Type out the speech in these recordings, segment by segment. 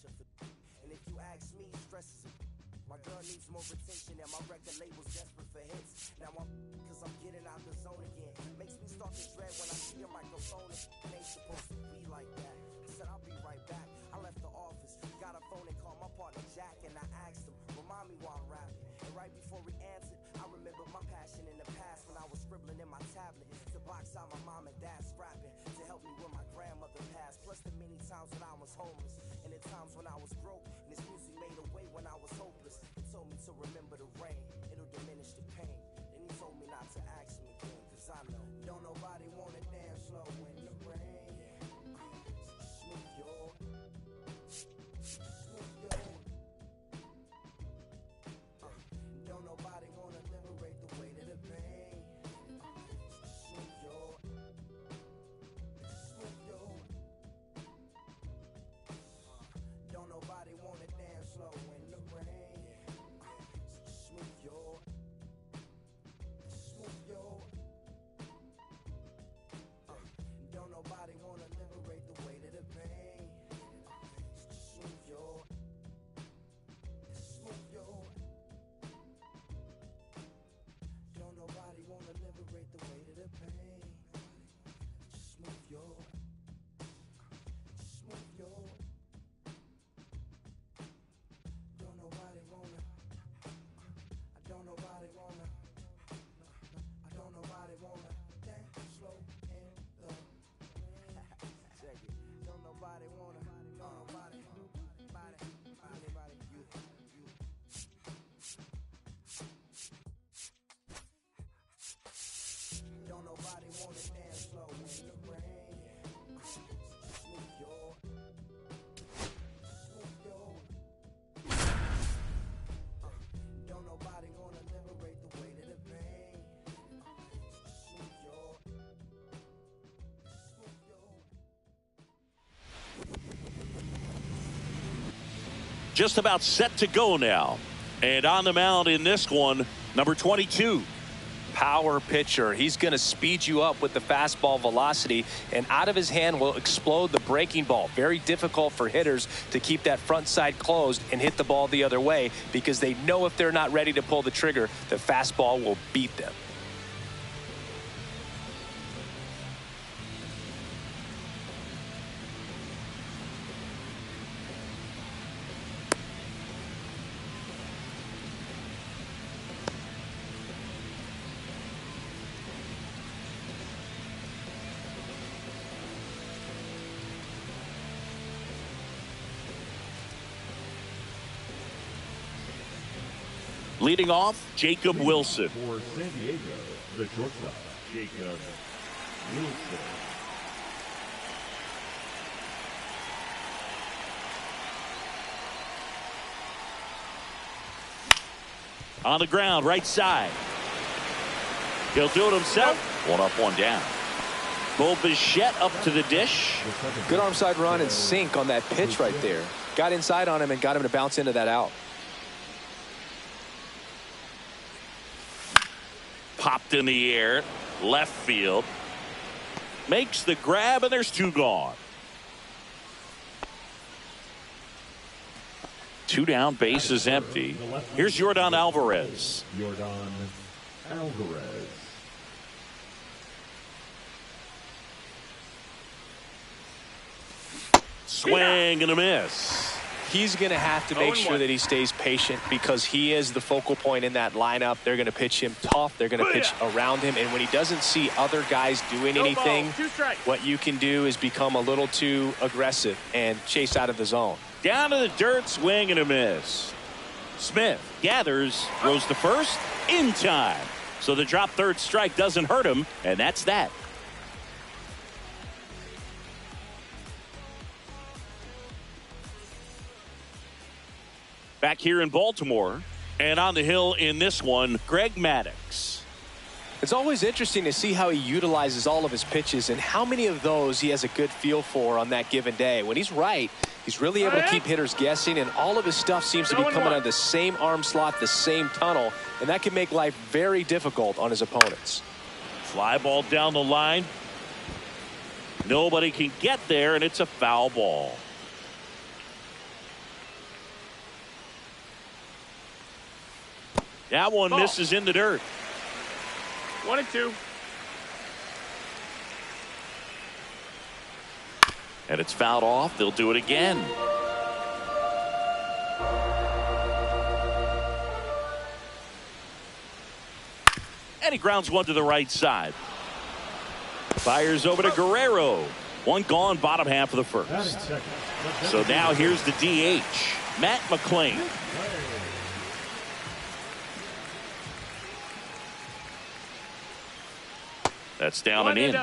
And if you ask me, stress is my girl needs more attention and my record label's desperate for hits. Now cause I'm getting out the zone again. Makes me start to dread when I see your microphone. It ain't supposed to be like that. I said I'll be right back. I left the office, got a phone and called my partner Jack, and I asked him, remind me while I'm rapping. And right before he answered, I remember my passion in the past when I was scribbling in my tablet to box out my mom and dad's scrapping to help me when my grandmother passed. Plus the many times when I was homeless and the times when I was broke, and this music made a way when I was hopeless. It told me to remember the rain, it'll diminish the pain. Then he told me not to ask him again, cause I know don't nobody wanna dance slow in the rain. Smooth your don't nobody wanna liberate the weight of the pain. Smooth your don't nobody wanna dance slow in the rain. Smooth your don't nobody wanna liberate the weight of the pain. Smooth your don't nobody wanna liberate the weight of the pain. Smooth your don't nobody wanna dance slow in the check it. Don't nobody wanna anybody you don't nobody wanna dance slow in the rain. Smooth your don't nobody wanna liberate the weight of the pain. Smooth your Just about set to go now. And on the mound in this one, number 22. Power pitcher. He's going to speed you up with the fastball velocity, and out of his hand will explode the breaking ball. Very difficult for hitters to keep that front side closed and hit the ball the other way, because they know if they're not ready to pull the trigger, the fastball will beat them. Leading off, Jacob Wilson. For San Diego, the shortstop, Jacob Wilson. On the ground, right side. He'll do it himself. One up, one down. Bo Bichette up to the dish. Good arm side run and sink on that pitch right there. Got inside on him and got him to bounce into that out. Popped in the air, left field. Makes the grab, and there's two gone. Two down, base is empty. Here's Yordan Alvarez. Yordan Alvarez. Swing and a miss. He's going to have to make sure that he stays patient, because he is the focal point in that lineup. They're going to pitch him tough. They're going to pitch around him. And when he doesn't see other guys doing anything, what you can do is become a little too aggressive and chase out of the zone. Down to the dirt, swing and a miss. Smith gathers, throws to first, in time. So the drop third strike doesn't hurt him, and that's that. Back here in Baltimore, and on the hill in this one, Greg Maddux. It's always interesting to see how he utilizes all of his pitches and how many of those he has a good feel for on that given day. When he's right, he's really able to keep hitters guessing, and all of his stuff seems to be coming out of the same arm slot, the same tunnel, and that can make life very difficult on his opponents. Fly ball down the line. Nobody can get there, and it's a foul ball. That one misses in the dirt. 1-2. And it's fouled off. They'll do it again. And he grounds one to the right side. Fires over to Guerrero. One gone, bottom half of the first. So now here's the DH, Matt McClain. That's down and in.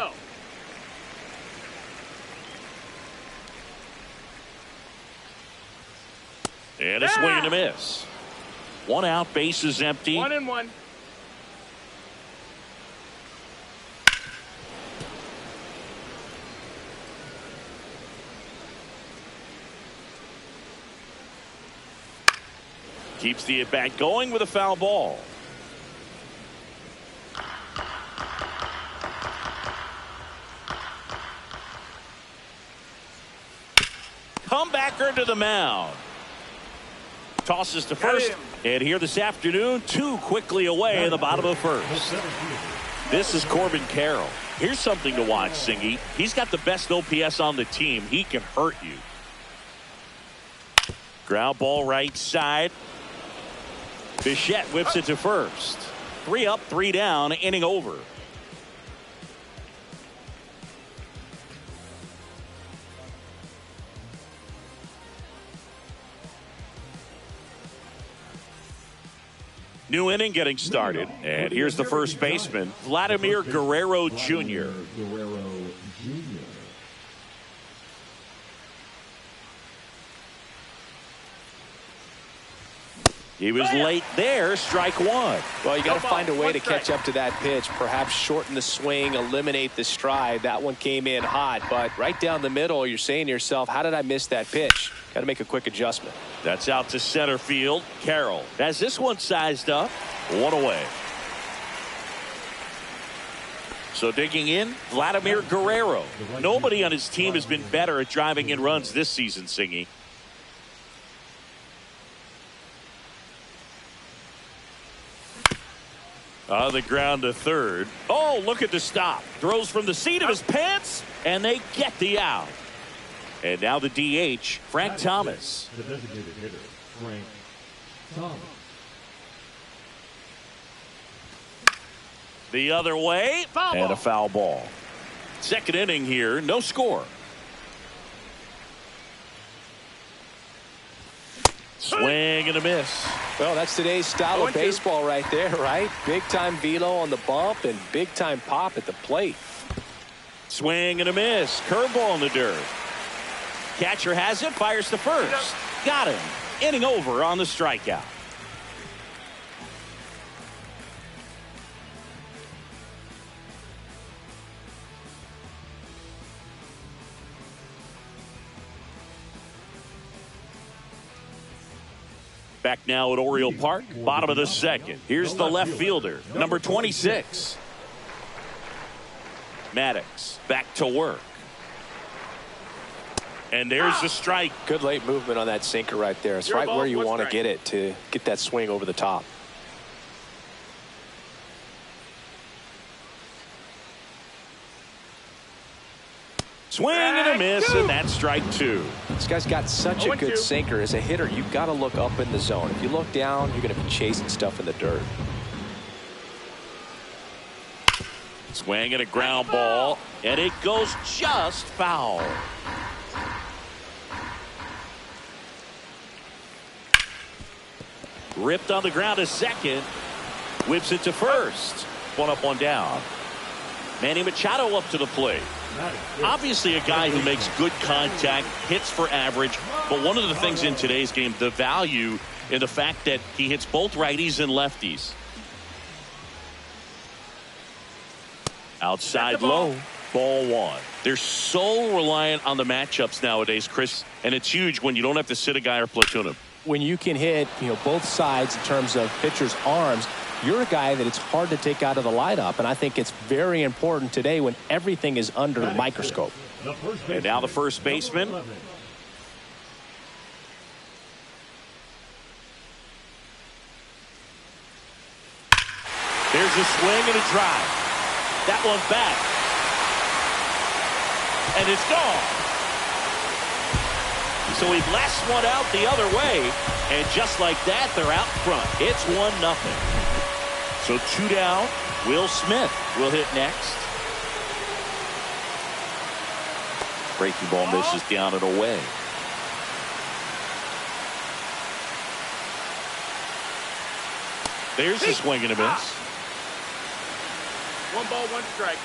And a swing and a miss. One out, bases empty. 1-1. Keeps the at-bat going with a foul ball. Comebacker to the mound. Tosses to first. And here this afternoon, too quickly away in the bottom of the first. This is Corbin Carroll. Here's something to watch, Singy. He's got the best OPS on the team. He can hurt you. Ground ball right side. Bichette whips it to first. 3 up, 3 down, inning over. New inning getting started. And here's the first baseman, Vladimir Guerrero Jr. He was late there, strike one. Well, you got to find a way to catch up to that pitch. Perhaps shorten the swing, eliminate the stride. That one came in hot, but right down the middle, you're saying to yourself, how did I miss that pitch? Got to make a quick adjustment. That's out to center field. Carroll has this one sized up. One away. So digging in, Vladimir Guerrero. Nobody on his team has been better at driving in runs this season, Singy. On the ground to third. Oh, look at the stop. Throws from the seat of his pants, and they get the out. And now the DH, Frank Thomas. The designated hitter, Frank Thomas. The other way, and a foul ball. Second inning here, no score. Swing and a miss. Well, that's today's style of baseball right there, right? Big time velo on the bump and big time pop at the plate. Swing and a miss. Curveball in the dirt. Catcher has it, fires to first. Got him. Inning over on the strikeout. Back now at Oriole Park, bottom of the second. Here's the left fielder, number 26. Maddox back to work. And there's the strike. Good late movement on that sinker right there. It's right where you want to get it to get that swing over the top. Swing and a miss, and that's strike two. This guy's got such a good sinker. As a hitter, you've got to look up in the zone. If you look down, you're going to be chasing stuff in the dirt. Swing and a ground ball, and it goes just foul. Ripped on the ground to second. Whips it to first. One up, one down. Manny Machado up to the plate. Obviously a guy who makes good contact, hits for average, but one of the things in today's game, the value in the fact that he hits both righties and lefties. Outside low, ball one. They're so reliant on the matchups nowadays, Chris, and it's huge when you don't have to sit a guy or platoon him. When you can hit, both sides in terms of pitchers' arms, you're a guy that it's hard to take out of the lineup, and I think it's very important today when everything is under the microscope. And now the first baseman. There's a swing and a drive. That one back. And it's gone. So he blasts one out the other way. And just like that, they're out front. It's 1-0. So 2 down. Will Smith will hit next. Breaking ball misses down and away. There's a swing and a miss. 1 ball, 1 strike.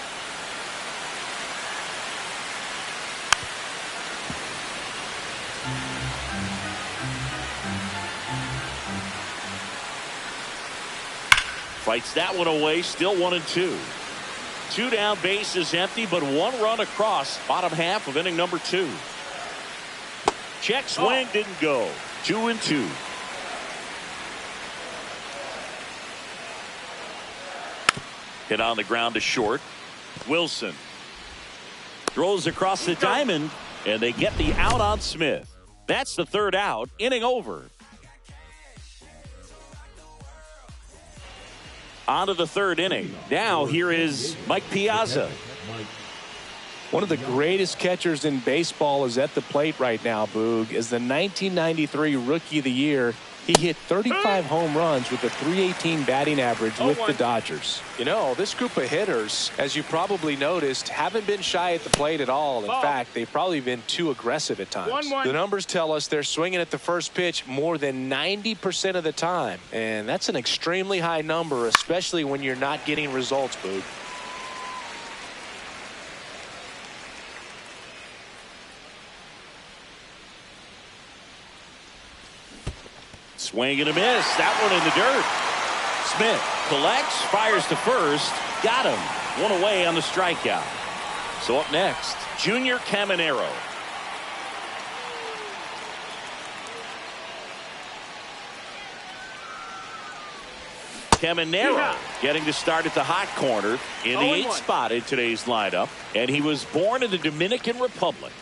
Fights that one away. Still 1-2. 2 down, base is empty, but 1 run across. Bottom half of inning number 2. Check swing didn't go. 2-2. Hit on the ground to short. Wilson throws across the diamond, and they get the out on Smith. That's the 3rd out. Inning over. On to the 3rd inning. Now here is Mike Piazza. One of the greatest catchers in baseball is at the plate right now, Boog. As the 1993 Rookie of the Year, he hit 35 home runs with a .318 batting average with the Dodgers. You know, this group of hitters, as you probably noticed, haven't been shy at the plate at all. In fact, they've probably been too aggressive at times. The numbers tell us they're swinging at the first pitch more than 90% of the time. And that's an extremely high number, especially when you're not getting results, Boog. Swing and a miss. That one in the dirt. Smith collects, fires to first. Got him. 1 away on the strikeout. So up next, Junior Caminero. Caminero getting to start at the hot corner in the 8th spot in today's lineup. And he was born in the Dominican Republic.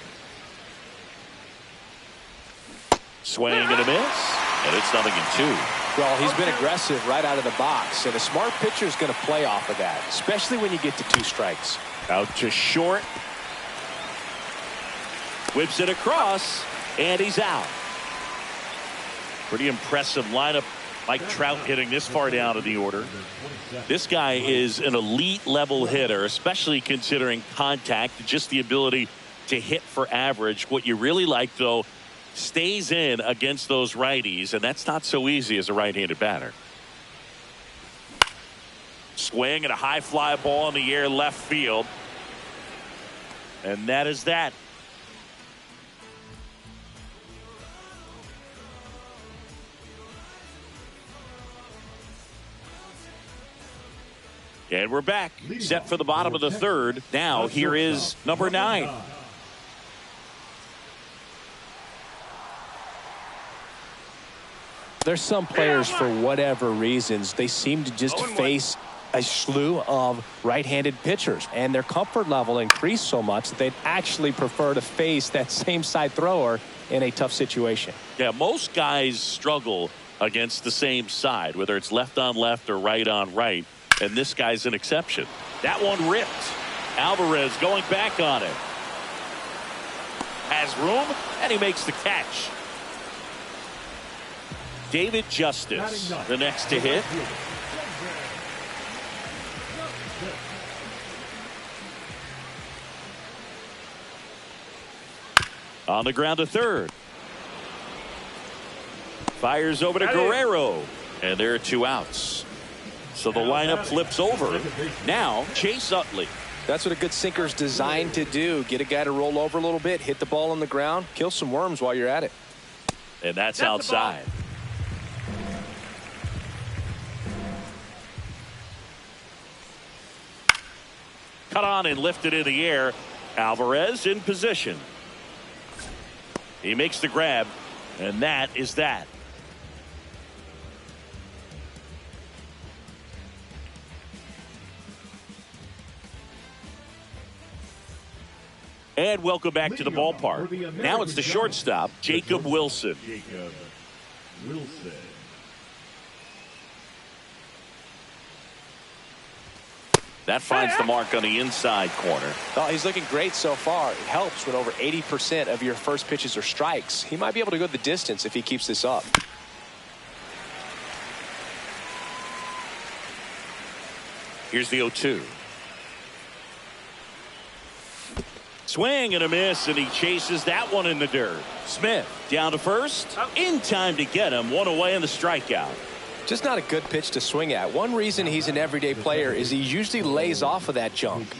Swing and a miss. And it's 0-2. Well, he's been aggressive right out of the box, and a smart pitcher is going to play off of that, especially when you get to 2 strikes. Out to short. Whips it across, and he's out. Pretty impressive lineup. Mike Trout hitting this far down in the order. This guy is an elite level hitter, especially considering contact, just the ability to hit for average. What you really like, though, stays in against those righties, and that's not so easy as a right-handed batter. Swing and a high fly ball in the air left field. And that is that. And we're back. Set for the bottom of the 3rd. Now here is number 9. There's some players, for whatever reasons, they seem to just face a slew of right-handed pitchers, and their comfort level increased so much that they'd actually prefer to face that same side thrower in a tough situation. Yeah, most guys struggle against the same side, whether it's left on left or right on right, and this guy's an exception. That one ripped. Alvarez going back on it. Has room, and he makes the catch. David Justice, the next to hit. On the ground to 3rd. Fires over to Guerrero. And there are 2 outs. So the lineup flips over. Now Chase Utley. That's what a good sinker's designed to do. Get a guy to roll over a little bit, hit the ball on the ground, kill some worms while you're at it. And that's outside. Cut on and lifted in the air. Alvarez in position. He makes the grab, and that is that. And welcome back to the ballpark. Now it's the shortstop, Jacob Wilson. Jacob Wilson. That finds the mark on the inside corner. Oh, he's looking great so far. It helps when over 80% of your first pitches are strikes. He might be able to go the distance if he keeps this up. Here's the 0-2. Swing and a miss, and he chases that one in the dirt. Smith down to first. In time to get him. One away in the strikeout. Just not a good pitch to swing at. One reason he's an everyday player is he usually lays off of that junk.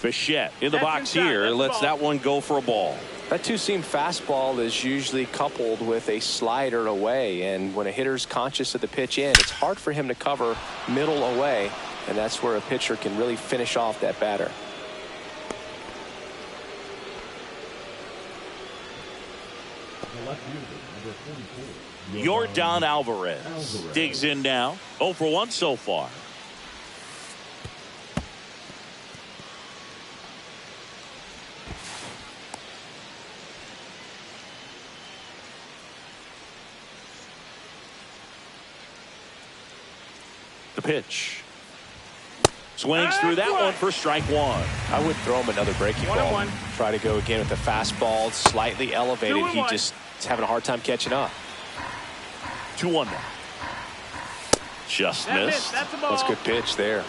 Bichette in the box here. Lets that one go for a ball. That two-seam fastball is usually coupled with a slider away, and when a hitter's conscious of the pitch in, it's hard for him to cover middle away, and that's where a pitcher can really finish off that batter. Yordan Alvarez digs in now. 0 for 1 so far. The pitch. Swings through that one for strike one. I would throw him another breaking ball. Try to go again with the fastball, slightly elevated. He just is having a hard time catching up. 2-1 now. Just missed. That's a ball. That's a good pitch there.